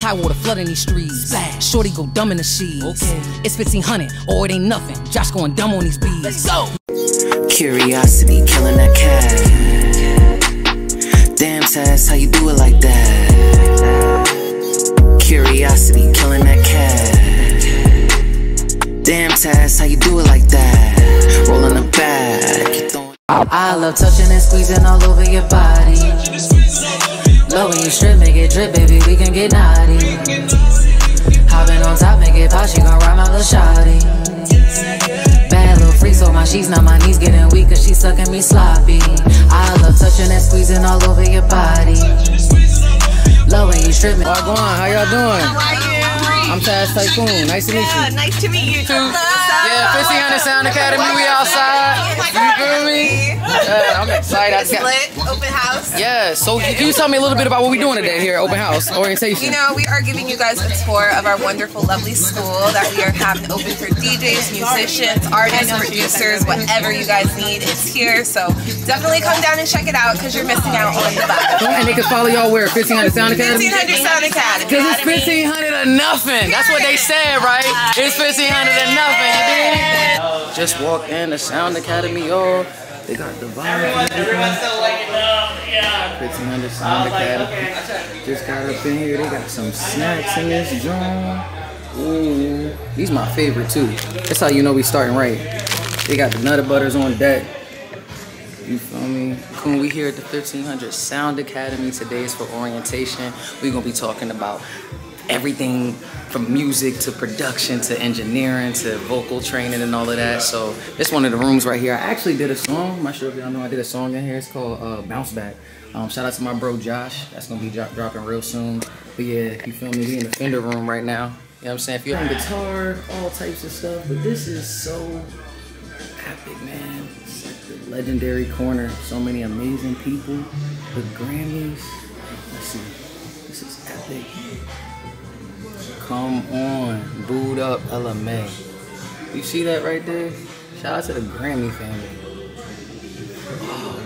High water flooding these streets. Shorty go dumb in the sheets. Okay. It's 1500, or it ain't nothing. Josh going dumb on these beats. Let's go. Curiosity killing that cat. Damn Taz, how you do it like that? Curiosity killing that cat. Damn Taz, how you do it like that? Rolling the back. I love touching and squeezing all over your body. Love when you strip, make it drip, baby, we can get naughty. Hopping on top, make it pop, she gon' ride my little shawty. Bad little freak, so my sheets, now my knees getting weak, cause she sucking me sloppy. I love touching and squeezing all over your body. Love when you strip me. All right, go on, how y'all doing? How are you? I'm Taz Tikoon, nice to meet you. Nice to meet you too. Yeah, 1500 Sound Academy, we outside. You feel me? I'm excited. It's lit, open house. Yeah, so can you tell me a little bit about what we're doing today here at Open House Orientation? You know, we are giving you guys a tour of our wonderful, lovely school that we are having open for DJs, musicians, artists, producers, whatever you guys need is here. So definitely come down and check it out because you're missing out on the vibe. And they can follow y'all where? 1500 Sound Academy? 1500 Sound Academy. Because it's 1500 or nothing. That's what they said, right? It's 1500 or nothing, you dig? Just walk in the Sound Academy, y'all. They got the vibe. Everyone's still lighting up, yeah. 1500 Sound Academy. Just got up in here. They got some snacks in this joint. Ooh, these my favorite too. That's how you know we starting right. They got the Nutter Butters on deck. You feel me? When we here at the 1500 Sound Academy, today is for orientation. We're gonna be talking about everything from music to production to engineering to vocal training and all of that. So this one of the rooms right here. I actually did a song. I'm not sure if y'all know I did a song in here. It's called Bounce Back. Shout out to my bro Josh. That's gonna be dropping real soon. But yeah, you feel me? We in the Fender room right now. You know what I'm saying? If you're playing guitar, all types of stuff. But this is so epic, man. It's like the legendary corner. So many amazing people. The Grammys. Let's see. This is epic. Come on, booed up LMA. You see that right there? Shout out to the Grammy family. Oh,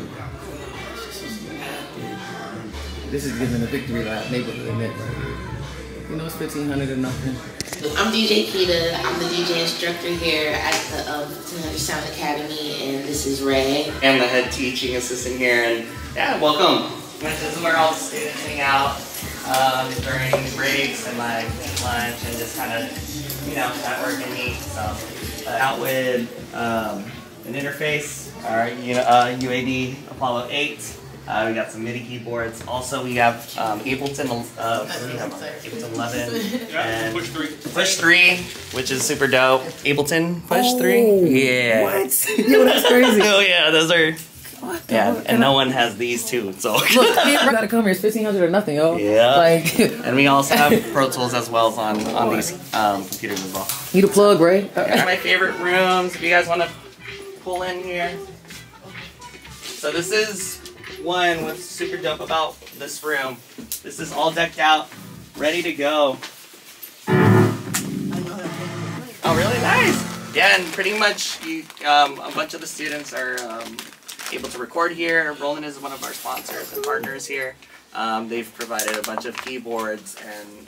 this is giving a victory lap neighborhood event right here. You know it's 1500 or nothing. I'm DJ Kita. I'm the DJ instructor here at the 1500 Sound Academy, and this is Ray. I'm the head teaching assistant here, and yeah, welcome. This is where all the students hang out during breaks and like lunch and just kind of, you know, network and meet. So out with an interface, our UAD Apollo 8. We got some MIDI keyboards. Also, we have Ableton 11 and Push 3, which is super dope. Ableton Push 3. Yeah. What? Yo, that's crazy. Oh yeah, those are. Yeah, and no one has these two, so. Look, you gotta come here. It's 1500 or nothing, yo. Yeah. Like. And we also have Pro Tools as well on these computers as well. Need a plug, Ray? Here's my favorite rooms. If you guys want to pull in here. So this is one what's super dope about this room. This is all decked out, ready to go. Oh, really nice. Yeah, and pretty much a bunch of the students are able to record here. Roland is one of our sponsors and partners here. They've provided a bunch of keyboards and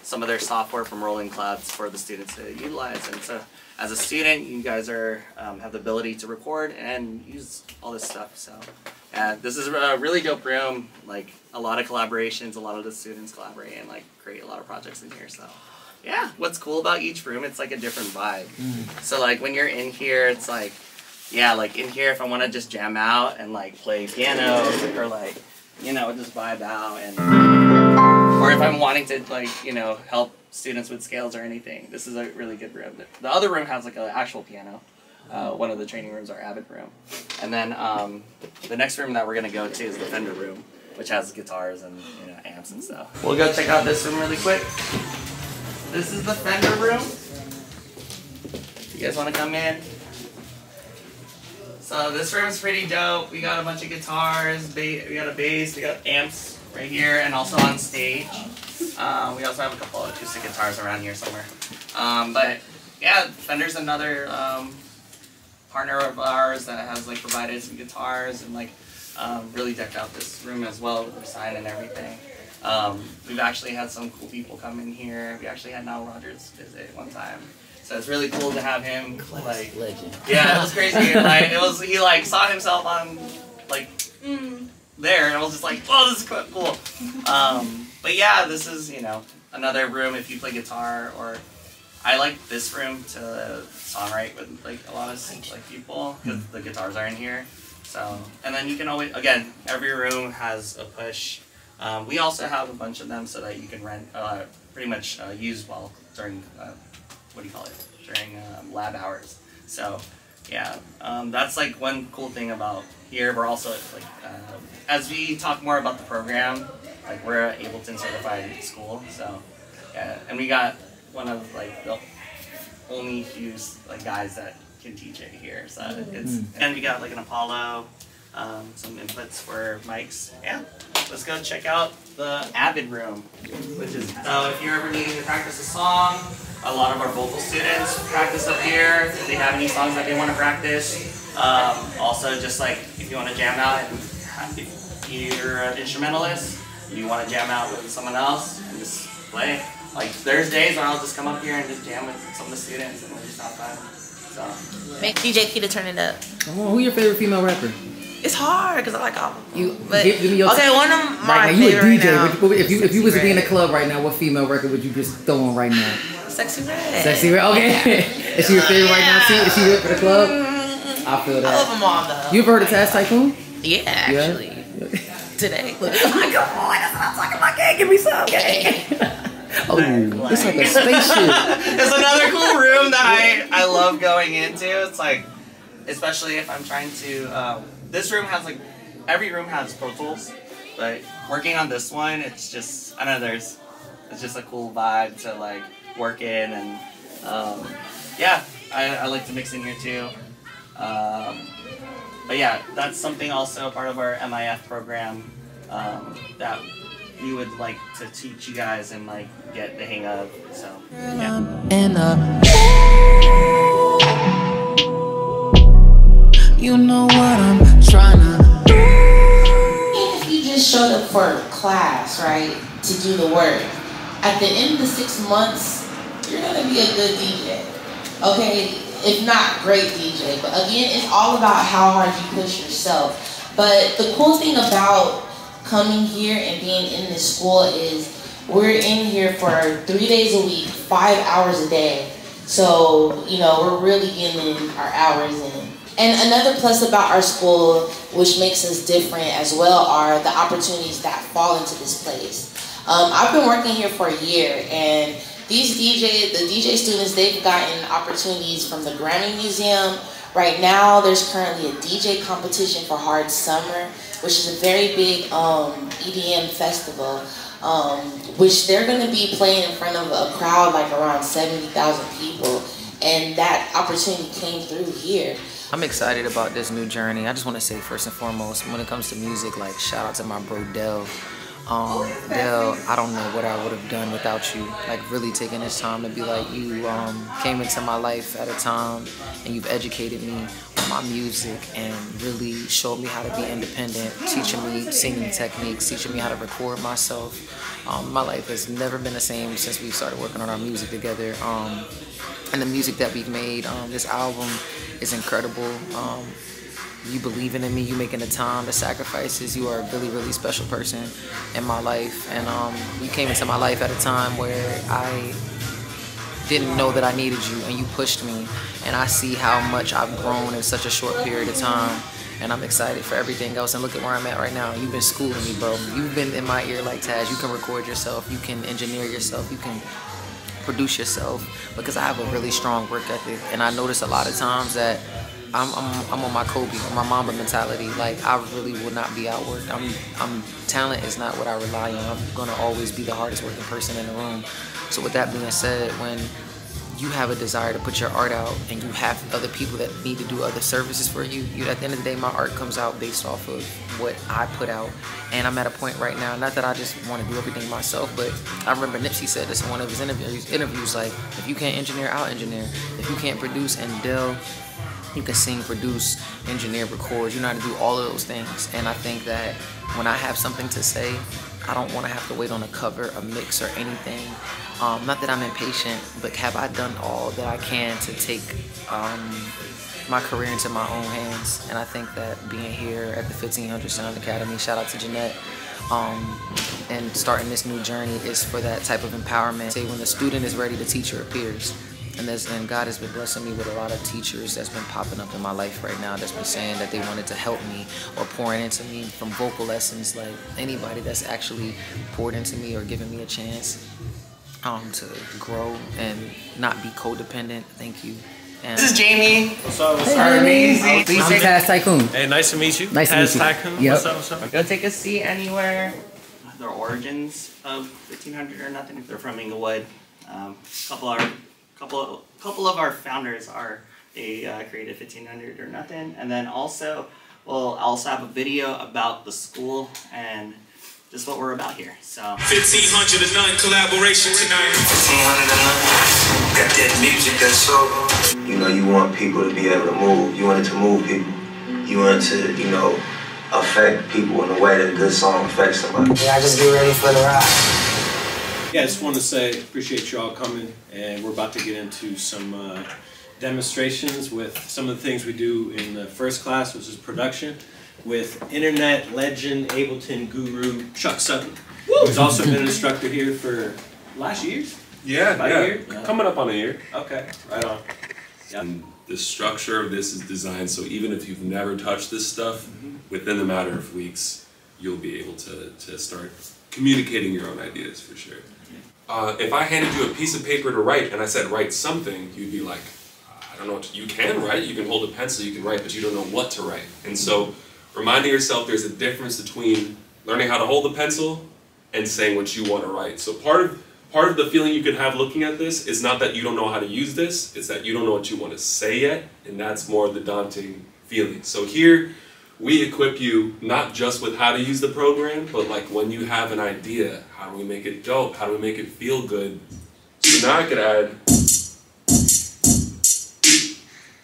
some of their software from Rolling Clouds for the students to utilize. And so, as a student, you guys are have the ability to record and use all this stuff. So, this is a really dope room. Like a lot of collaborations, a lot of the students collaborate and like create a lot of projects in here. So. Yeah, what's cool about each room, it's like a different vibe. So like when you're in here, it's like, yeah, like in here if I want to just jam out and like play piano or like, you know, just vibe out and, or if I'm wanting to like, you know, help students with scales or anything, this is a really good room. The other room has like an actual piano. One of the training rooms, our Avid room. And then the next room that we're going to go to is the Fender room, which has guitars and, you know, amps and stuff. We'll go check out this room really quick. This is the Fender room. You guys want to come in? So this room is pretty dope. We got a bunch of guitars, we got a bass, we got amps right here, and also on stage. We also have a couple of acoustic guitars around here somewhere. But yeah, Fender's another partner of ours that has like provided some guitars and like really decked out this room as well with the sign and everything. We've actually had some cool people come in here. We actually had Nile Rodgers visit one time. So it's really cool to have him, like, legend. Yeah, it was crazy. Like, he like saw himself on, like, there, and I was just like, oh, this is cool. But yeah, this is, you know, another room if you play guitar, or I like this room to songwrite with, like, a lot of, like, people, because the guitars are in here. So, and then you can always, again, every room has a push. We also have a bunch of them so that you can rent, pretty much use while during, what do you call it, during lab hours. So, yeah, that's like one cool thing about here. We're also, like, as we talk more about the program, like, we're Ableton certified school. So, yeah, and we got one of, like, the only few, like, guys that can teach it here. So it's, and we got, like, an Apollo, some inputs for mics. Yeah, let's go check out the Avid room, which is, if you're ever needing to practice a song, a lot of our vocal students practice up here if they have any songs that they want to practice. Also, just like if you want to jam out, and if you're an instrumentalist, you want to jam out with someone else and just play. Like, there's days where I'll just come up here and just jam with some of the students and we'll just have fun. So Make DJ Key to turn it up. Oh, who's your favorite female rapper? It's hard because I like all of them. You but, give me your okay, one of my right now, you a favorite DJ. right now, If you was to be in a club right now, what female record would you just throw on right now? Sexy Red. Sexy Red. Okay. Is she your favorite right now too? Is she good for the club? I feel that. I love them all though. You ever heard of Taz Tikoon? Yeah, actually. Today. Look. Come on, that's what I'm talking about. Gang, give me some, gang. Oh, it's like a spaceship. It's another cool room that I love going into. It's like, especially if I'm trying to, this room has, like, every room has Pro Tools, but working on this one, it's just, I don't know, it's just a cool vibe to, like, work in, and, yeah, I like to mix in here too. But yeah, that's something also part of our MIF program, that we would like to teach you guys and, like, get the hang of, so, yeah. You know what I'm trying to do. Even if you just showed up for class, right, to do the work, at the end of the 6 months, you're gonna be a good DJ, okay? If not great DJ, but again, it's all about how hard you push yourself. But the cool thing about coming here and being in this school is we're in here for 3 days a week, 5 hours a day. So, you know, we're really getting our hours in. And another plus about our school, which makes us different as well, are the opportunities that fall into this place. I've been working here for a year, and the DJ students, they've gotten opportunities from the Grammy Museum. Right now, there's currently a DJ competition for Hard Summer, which is a very big EDM festival, which they're going to be playing in front of a crowd like around 70,000 people, and that opportunity came through here. I'm excited about this new journey. I just want to say, first and foremost, when it comes to music, like, shout out to my bro Del. Del, I don't know what I would have done without you. Like, really taking this time to be like, you came into my life at a time and you've educated me on my music and really showed me how to be independent, teaching me singing techniques, teaching me how to record myself. My life has never been the same since we started working on our music together. And the music that we've made, this album is incredible. You believing in me, you making the time, the sacrifices. You are a really, really special person in my life. And you came into my life at a time where I didn't know that I needed you, and you pushed me. And I see how much I've grown in such a short period of time. And I'm excited for everything else. And look at where I'm at right now. You've been schooling me, bro. You've been in my ear like Taz. You can record yourself. You can engineer yourself. You can produce yourself, because I have a really strong work ethic. And I notice a lot of times that I'm on my Kobe, or my Mamba mentality. Like, I really will not be outworked. Talent is not what I rely on. I'm gonna always be the hardest working person in the room. So with that being said, when you have a desire to put your art out and you have other people that need to do other services for you, at the end of the day, my art comes out based off of what I put out. And I'm at a point right now, not that I just want to do everything myself, but I remember Nipsey said this in one of his interviews, like, if you can't engineer, I'll engineer. If you can't produce and Dell, you can sing, produce, engineer, record. You know how to do all of those things. And I think that when I have something to say, I don't want to have to wait on a cover, a mix, or anything. Not that I'm impatient, but have I done all that I can to take my career into my own hands? And I think that being here at the 1500 Sound Academy, shout out to Jeanette, and starting this new journey is for that type of empowerment. Say when the student is ready, the teacher appears. And God has been blessing me with a lot of teachers that's been popping up in my life right now that's been saying that they wanted to help me or pouring into me from vocal lessons. Like anybody that's actually poured into me or given me a chance to grow and not be codependent. Thank you. And this is Jamie. What's up? What's hey, up? Amazing. I'm Taz Tikoon. Hey, nice to meet you. Nice Taz to meet you. Tikoon. Yep. What's up? What's up? Go take a seat anywhere. The origins of 1500 or nothing. If they're from Inglewood, couple of our founders are created 1500 or nothing, and then also we'll also have a video about the school and just what we're about here. So 1500 and none collaboration tonight. 1500 and none. Got that music, that soul. You know, you want people to be able to move. You want it to move people. You want it to, you know, affect people in a way that a good song affects somebody. Yeah, I just get ready for the ride. Yeah, I just want to say appreciate you all coming, and we're about to get into some demonstrations with some of the things we do in the first class, which is production, with internet legend, Ableton guru Chuck Sutton, who's also been an instructor here for last year. Yeah, about a year? Coming up on a year. Okay, right on. Yeah. And the structure of this is designed so even if you've never touched this stuff, within the matter of weeks, you'll be able to start communicating your own ideas for sure. If I handed you a piece of paper to write and I said write something, you'd be like, I don't know what you can write, you can hold a pencil, you can write, but you don't know what to write. And so reminding yourself there's a difference between learning how to hold a pencil and saying what you want to write. So part of the feeling you could have looking at this is not that you don't know how to use this, it's that you don't know what you want to say yet, and that's more the daunting feeling. So here, we equip you not just with how to use the program, but like when you have an idea, how do we make it dope? How do we make it feel good? So now I could add,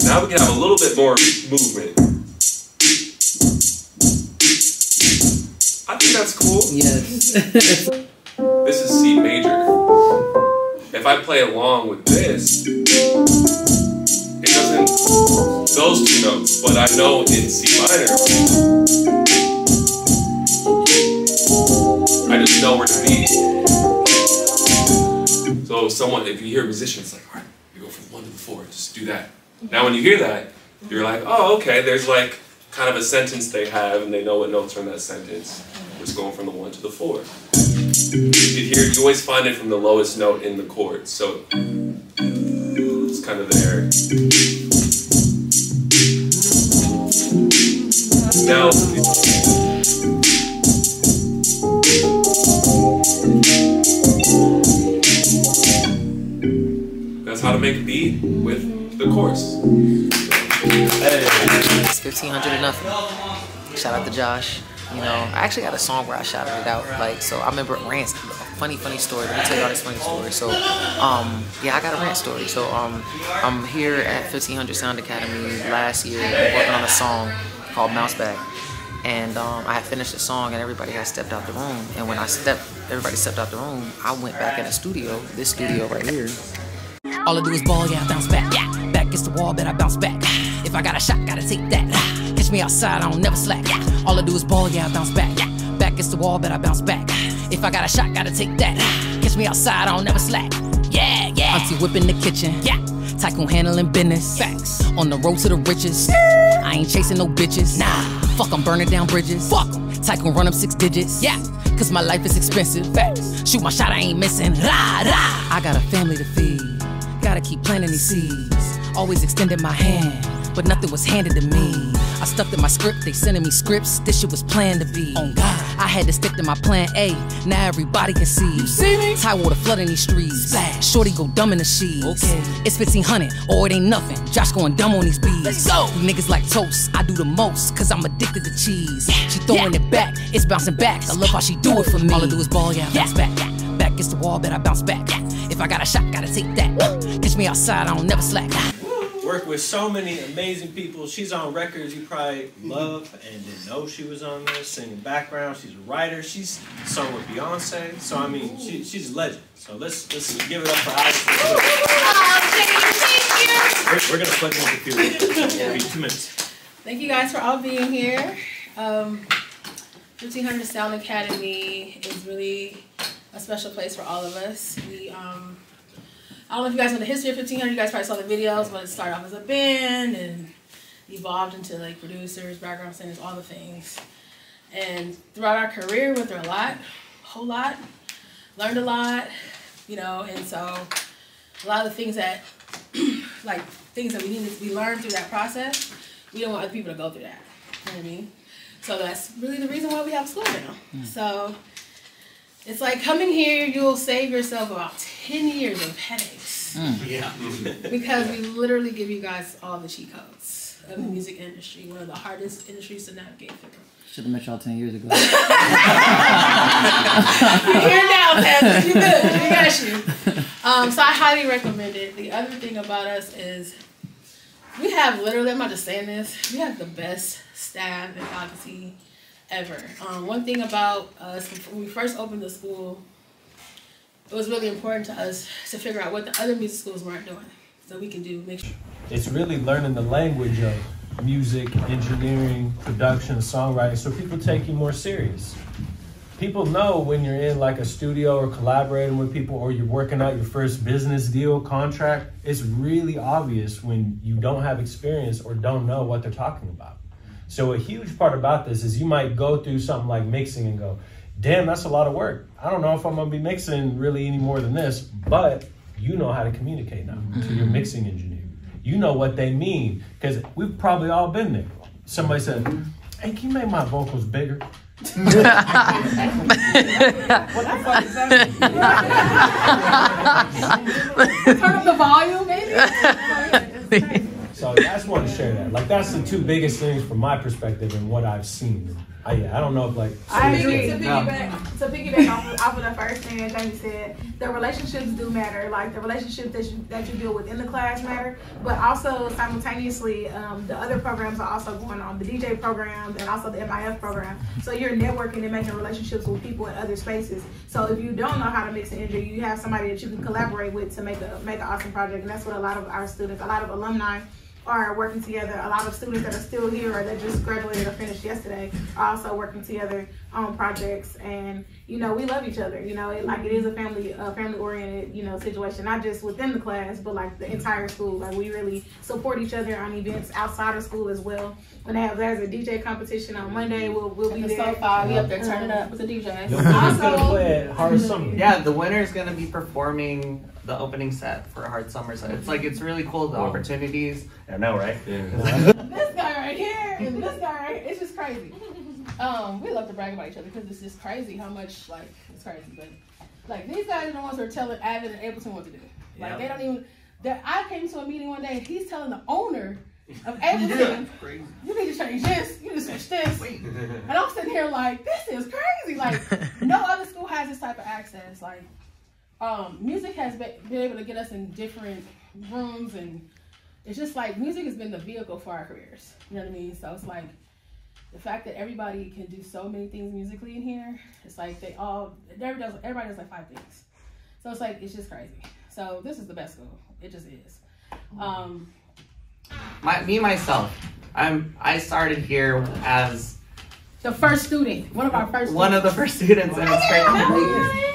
now we can have a little bit more movement. I think that's cool. Yes. This is C major. If I play along with this, it doesn't, those two notes, but I know in C minor, I just know where to be. So if you hear a musician, it's like, all right, you go from 1 to 4, just do that. Now when you hear that, you're like, oh, okay, there's like kind of a sentence they have, and they know what notes are in that sentence. Just going from the 1 to the 4. You always find it from the lowest note in the chord, so it's kind of there. Now, that's how to make a beat with the chorus. It's 1500 or nothing. Shout out to Josh. You know, I actually got a song where I shouted it out. Like, so I remember rants. Funny story. Let me tell you all this funny story. So, yeah, I got a rant story. So, I'm here at 1500 Sound Academy last year working on a song called Bounce Back. And I had finished the song and everybody had stepped out the room. And when everybody stepped out the room, I went back in the studio, this studio right here. All I do is ball, yeah, I bounce back. Yeah. Back against the wall, bet I bounce back. If I got a shot, gotta take that. Catch me outside, I don't never slack. Yeah. All I do is ball, yeah, I bounce back. Yeah. Back against the wall, bet I bounce back. If I got a shot, gotta take that. Catch me outside, I don't never slack. Yeah, yeah. Auntie whip in the kitchen. Yeah. Tycoon handling business. Facts. On the road to the riches. I ain't chasing no bitches. Nah. Fuck, I'm burning down bridges. Fuck 'em. Tycoon run up 6 digits. Yeah. Cause my life is expensive. Facts. Shoot my shot, I ain't missing. Rah, rah. I got a family to feed. Gotta keep planting these seeds. Always extended my hand, but nothing was handed to me. I stuffed in my script, they sending me scripts. This shit was planned to be. Oh God, I had to stick to my plan A. Now everybody can see. You see me? Tide water flooding these streets. Splash. Shorty go dumb in the sheets. Okay. It's 1500 or it ain't nothing. Josh going dumb on these beats. Let's go. You niggas like toast. I do the most, cause I'm addicted to cheese. Yeah. She throwing it back, it's bouncing back. I love how she do it for me. All I do is ball, yeah, bounce back. Yeah. Back against the wall, bet I bounce back. Yeah. If I got a shot, gotta take that. Catch me outside, I don't never slack. worked with so many amazing people. She's on records you probably love and didn't know she was on there, singing background. She's a writer. She's sung with Beyonce. So, I mean, she's a legend. So let's give it up for Alice. We're going to plug in the computer. So it'll be 2 minutes. Thank you guys for all being here. 1500 Sound Academy is really a special place for all of us. We, I don't know if you guys know the history of 1500. You guys probably saw the videos, but it started off as a band and evolved into like producers, background singers, all the things. And throughout our career, we went through a lot, a whole lot, learned a lot, you know, and so a lot of the things that, like things that we learned through that process, we don't want other people to go through that. You know what I mean? So that's really the reason why we have school now. So it's like coming here, you'll save yourself about 10 years of headaches. Yeah. Because we literally give you guys all the cheat codes of the music industry, one of the hardest industries to navigate through. Should have met y'all 10 years ago. You're here now, Taz. You good. We got you. So I highly recommend it. The other thing about us is we have literally, I'm not just saying this, we have the best staff and faculty ever. One thing about us, when we first opened the school, it was really important to us to figure out what the other music schools weren't doing, so we can make sure. It's really learning the language of music, engineering, production, songwriting, so people take you more serious. People know when you're in like a studio or collaborating with people or you're working out your first business deal, contract, it's really obvious when you don't have experience or don't know what they're talking about. So a huge part about this is you might go through something like mixing and go, damn, that's a lot of work. I don't know if I'm gonna be mixing really any more than this, but you know how to communicate now to your mixing engineer. You know what they mean, because we've probably all been there. Somebody said, hey, can you make my vocals bigger? What the fuck is that? Turn up the volume, maybe? So I just want to share that. Like, that's the 2 biggest things from my perspective and what I've seen. I don't know if like... I agree. To piggyback off of the first thing that Jamie said, the relationships do matter. Like the relationships that you build within the class matter, but also simultaneously, the other programs are also going on, the DJ programs and also the MIF program. So you're networking and making relationships with people in other spaces. So if you don't know how to mix and engineer, you have somebody that you can collaborate with to make an awesome project. And that's what a lot of our students, a lot of alumni are working together. A lot of students that are still here or that just graduated or finished yesterday are also working together on projects. And you know, we love each other. You know, it is a family-oriented, you know, situation, not just within the class, but like the entire school. Like we really support each other on events outside of school as well. When there's a DJ competition on Monday, we'll be there. So we up there turning up with the DJ. Also, Hard Summer. Yeah, the winner is gonna be performing the opening set for Hard Summer. So it's really cool, the opportunities. I know, right? Yeah. This guy right here and this guy right here, it's just crazy. We love to brag about each other because it's just crazy how much, like, it's crazy. But like these guys are the ones who are telling Avid and Ableton what to do. Like they don't even. I came to a meeting one day. He's telling the owner of Ableton, you need to change this. You need to switch this. And I'm sitting here like, this is crazy. Like no other school has this type of access. Like music has been able to get us in different rooms, and it's just like music has been the vehicle for our careers. You know what I mean? So it's like the fact that everybody can do so many things musically in here. It's like everybody does like 5 things. So it's like, it's just crazy. So this is the best school. It just is. Myself, I started here as the first student, one of our first students. One of the first students, and it's great.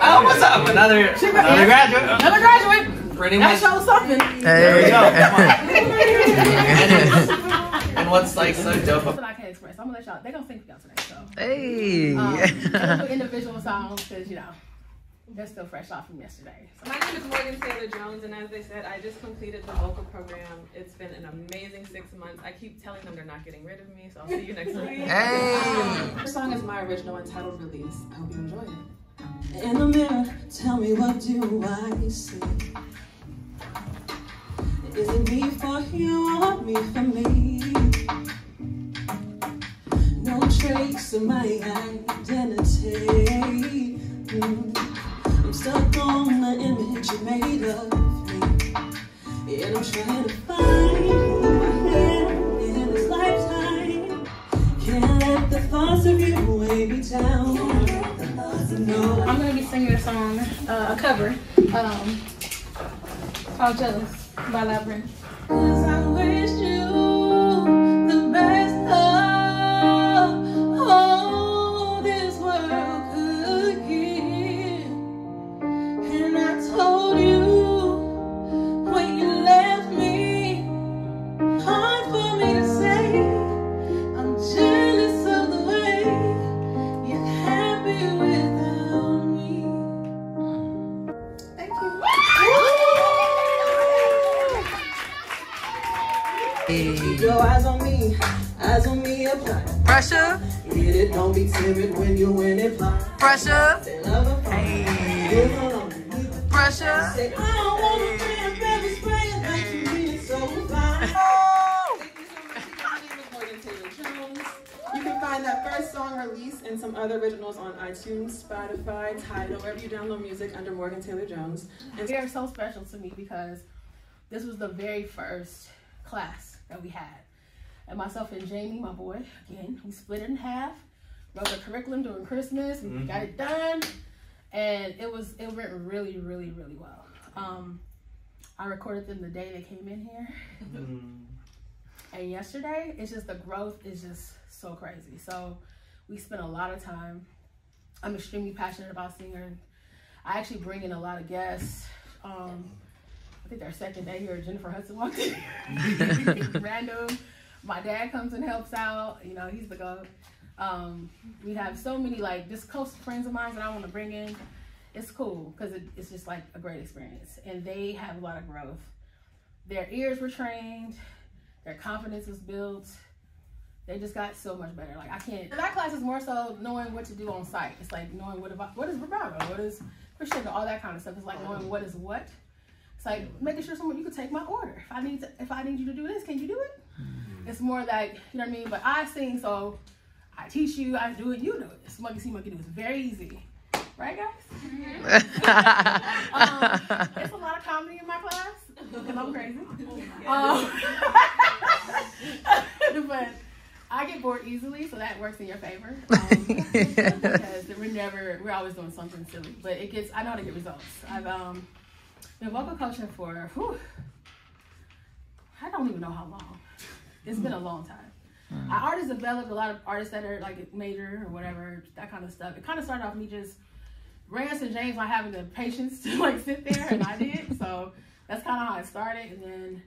Oh, what's up? Another graduate. Another graduate. Pretty much. That shows something. There we go. Come on. And what's like so dope? Something I can't express. I'm gonna let y'all. They're gonna sing for y'all today. So. Hey. We'll do individual songs because you know they're still fresh off from yesterday. So. My name is Morgan Taylor Jones, and as they said, I just completed the vocal program. It's been an amazing 6 months. I keep telling them they're not getting rid of me, so I'll see you next week. Hey. This song is my original entitled Release. I hope you enjoy it. In the mirror, tell me what do I see? Is it me for you or me for me? No trace of my identity. I'm stuck on the image you made of me, and I'm trying to find I'm gonna be singing a song, a cover, called Jealous by Labyrinth. 'Cause I wish you the best of all this world could give. And I told you when you left me, hard for me to say, I'm jealous of the way you're happy without me. Thank you. Your eyes on me apply. Pressure. Get it, don't be timid when you win it. Pressure. Hey. Pressure. Say, I don't want to be a baby spray, but you being so fine. You can find that first song release and some other originals on iTunes, Spotify, Tidal, wherever you download music under Morgan Taylor Jones. And they're so special to me because this was the very first class that we had. And myself and Jamie, my boy, again, we split it in half, wrote the curriculum during Christmas, we got it done, and it went really, really, really well. I recorded them the day they came in here. And yesterday, it's just the growth is just so crazy. So we spent a lot of time. I'm extremely passionate about singing. I actually bring in a lot of guests. I think their second day here, Jennifer Hudson walked in. Random. My dad comes and helps out. You know, he's the GOAT. We have so many like just close friends of mine that I want to bring in. It's cool because it's just like a great experience. And they have a lot of growth. Their ears were trained. Their confidence was built. They just got so much better. Like I can't. That class is more so knowing what to do on site. It's like knowing what is vibrato, what is crescendo, all that kind of stuff. It's like knowing what is what. It's like making sure you can take my order. If I need you to do this, can you do it? It's more like, you know what I mean? But I sing, so I teach you, I do it, you do it. It's monkey see, monkey do. It's very easy. Right, guys? It's a lot of comedy in my class because I'm crazy. But I get bored easily, so that works in your favor. Because we're always doing something silly. But I know how to get results. I've been vocal coaching for, I don't even know how long. It's been a long time. Artists developed, a lot of artists that are like major or whatever, that kind of stuff. It kind of started off me just, Rance and James not having the patience to like sit there, and I did. So that's kind of how it started. And then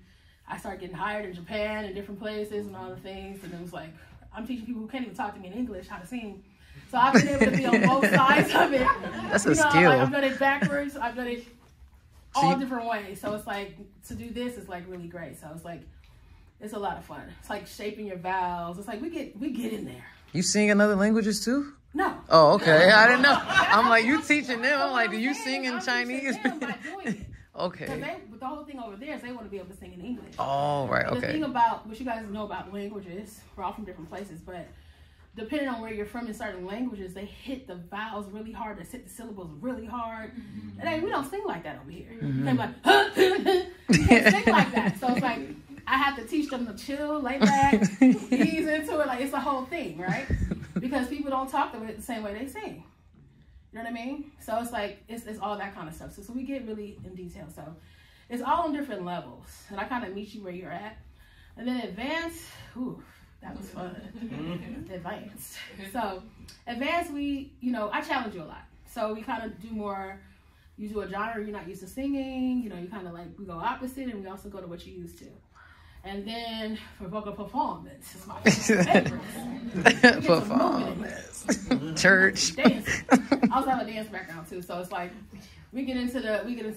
I started getting hired in Japan and different places and all the things. And it was like, I'm teaching people who can't even talk to me in English how to sing. So I've been able to be on both sides of it. That's a skill. Like, I've done it backwards. I've done it all different ways. So it's like, to do this is like really great. So it's like, it's a lot of fun. It's like shaping your vowels. It's like we get in there. You sing in other languages too? No. Oh, okay. I didn't know. I'm like, you teaching them. I'm like, do you sing in Chinese? Okay. But the whole thing over there is they want to be able to sing in English. Oh, right. Okay. The thing about what you guys know about languages, we're all from different places, but depending on where you're from in certain languages, they hit the vowels really hard. They hit the syllables really hard. And we don't sing like that over here. They're like, you can't sing like that. So it's like, I have to teach them to chill, lay back, ease into it. Like, it's the whole thing, right? Because people don't talk the same way they sing. You know what I mean? So it's like, it's all that kind of stuff. So we get really in detail. So it's all on different levels. And I kind of meet you where you're at. And then advanced, that was fun. Advanced. So advanced, I challenge you a lot. So we kind of do more, you do a genre you're not used to singing. You kind of like, we go opposite, and we also go to what you're used to. And then for vocal performance, it's my favorite. Performance. Church. Dancing. I also have a dance background too, so it's like we get into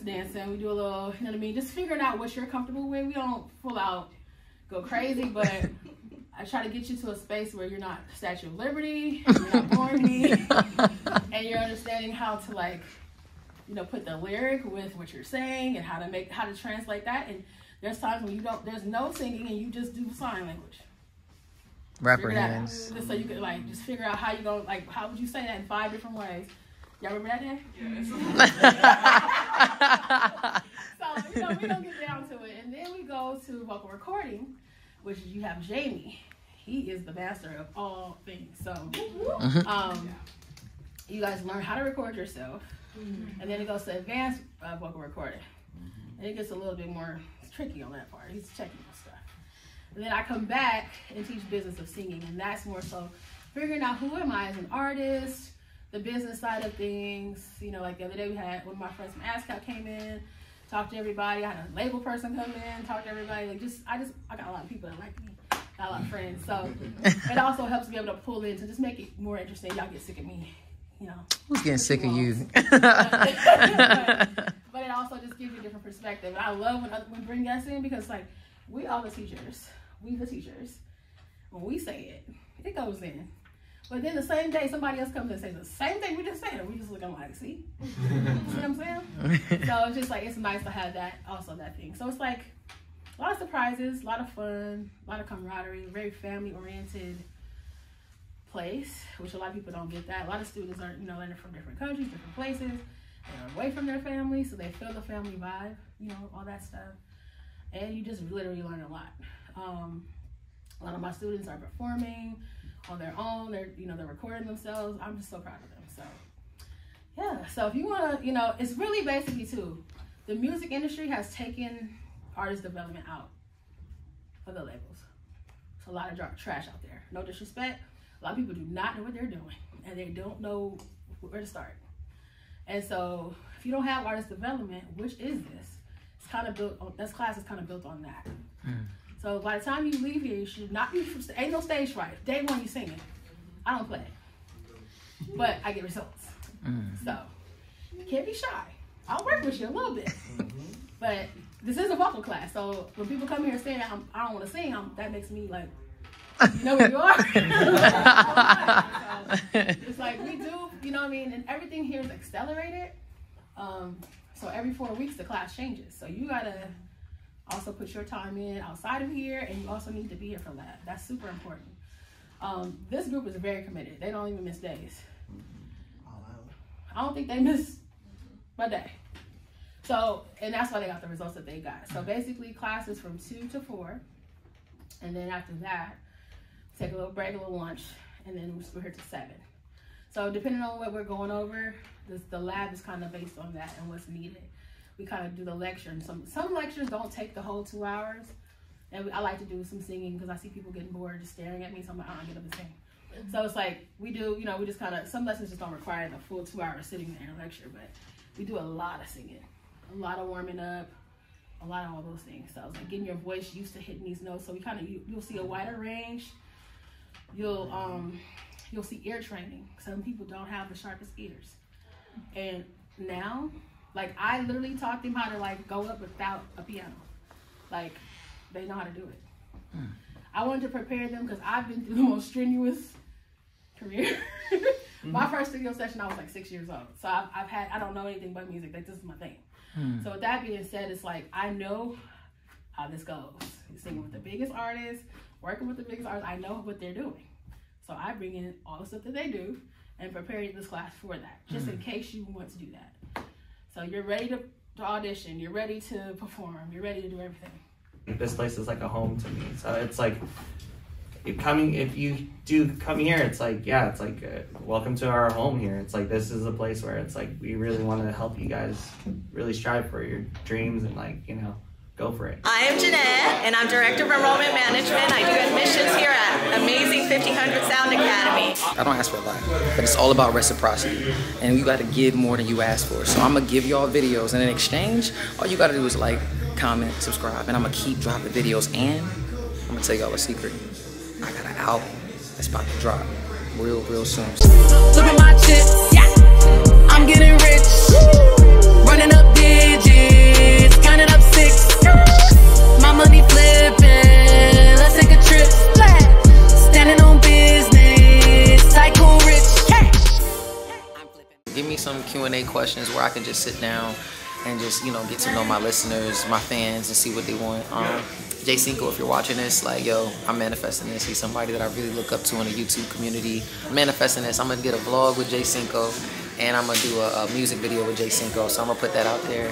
dancing. We do a little, you know what I mean, just figuring out what you're comfortable with. We don't full out go crazy, but I try to get you to a space where you're not Statue of Liberty, you're not boring me, and you're understanding how to put the lyric with what you're saying and how to translate that. And there's times when there's no singing and you just do sign language. Rapper hands. Just so you could just figure out how you go, how would you say that in 5 different ways? Y'all remember that day? Yes. So, we don't get down to it. And then we go to vocal recording, which you have Jamie. he is the master of all things. So, you guys learn how to record yourself, and then it goes to advanced vocal recording. And it gets a little bit more tricky on that part. He's checking the stuff. And then I come back and teach business of singing, and that's more so figuring out who am I as an artist, the business side of things. You know, like the other day we had one of my friends from ASCAP came in, talked to everybody. I had a label person come in, talk to everybody. Like I got a lot of people that like me. Got a lot of friends. So it also helps me able to pull in to just make it more interesting. Y'all get sick of me, you know. Who's getting sick of you? But it also just gives you a different perspective. And I love when we bring guests in because like we all the teachers. We the teachers. When we say it, it goes in. But then the same day somebody else comes and says the same thing we just said, and we just looking like, see? See what I'm saying? So it's just like it's nice to have that thing. So it's like a lot of surprises, a lot of fun, a lot of camaraderie, very family oriented place, which a lot of people don't get that. A lot of students are, you know, learning from different countries, different places. They're away from their family, so they feel the family vibe, you know, all that stuff. And you just literally learn a lot. A lot of my students are performing on their own. They're recording themselves. I'm just so proud of them. So yeah. So if you want to, you know, it's really basically too, the music industry has taken artist development out of the labels. It's a lot of trash out there. No disrespect. A lot of people do not know what they're doing, and they don't know where to start. And so if you don't have artist development, which is this? It's kind of built on, this class is kind of built on that. So by the time you leave here, you should not be, ain't no stage fright. Day one, you singing. I don't play. But I get results. So you can't be shy. I'll work with you a little bit. But this is a vocal class. So when people come here saying I don't want to sing, that makes me like, you know where you are. So it's like we do, you know what I mean? And everything here is accelerated. So every 4 weeks, the class changes. So you got to also put your time in outside of here, and you also need to be here for lab. That's super important. This group is very committed. They don't even miss days. I don't think they miss a day. So, and that's why they got the results that they got. So basically classes from 2 to 4. And then after that, take a little break, a little lunch, and then we're here to 7. So depending on what we're going over, the lab is kind of based on that and what's needed. We kind of do the lecture, and some lectures don't take the whole 2 hours. And I like to do some singing because I see people getting bored just staring at me, so I'm like, I don't get up and sing. So it's like, we do, you know, we just kind of, some lessons just don't require the full 2 hours sitting there in a lecture, but we do a lot of singing, a lot of warming up, a lot of all those things. So it's like getting your voice used to hitting these notes. So we kind of, you'll see a wider range. You'll see ear training. Some people don't have the sharpest ears. And now, like, I literally taught them how to like go up without a piano. Like, they know how to do it. I wanted to prepare them because I've been through the most strenuous career. My first studio session, I was like 6 years old. So I don't know anything but music. Like, this is my thing. So with that being said, it's like, I know how this goes. You're singing with the biggest artists, working with the biggest artists. I know what they're doing. So I bring in all the stuff that they do and prepare this class for that, just in case you want to do that. So you're ready to audition, you're ready to perform, you're ready to do everything. This place is like a home to me. So it's like, if you do come here, it's like, yeah, it's like, welcome to our home here. It's like, this is a place where it's like, we really want to help you guys really strive for your dreams and like, you know, go for it. I am Jeanette, and I'm Director of Enrollment Management. I do admissions here at Amazing 1500 Sound Academy. I don't ask for a lot, but it's all about reciprocity. And you got to give more than you ask for. So I'm going to give y'all videos, and in exchange, all you got to do is like, comment, subscribe, and I'm going to keep dropping videos. And I'm going to tell y'all a secret. I got an album that's about to drop real soon. Look at my chips, yeah. I'm getting rich, running up digits, counting up 6. My money flipping, let's take a trip. Standing on business, tycoon rich. Give me some Q&A questions where I can just sit down and just, you know, get to know my listeners, my fans, and see what they want. Jay Cinco, if you're watching this, like, yo, I'm manifesting this. He's somebody that I really look up to in the YouTube community. I'm manifesting this. I'm gonna get a vlog with Jay Cinco, and I'm gonna do a music video with Jay Cinco. So I'm gonna put that out there.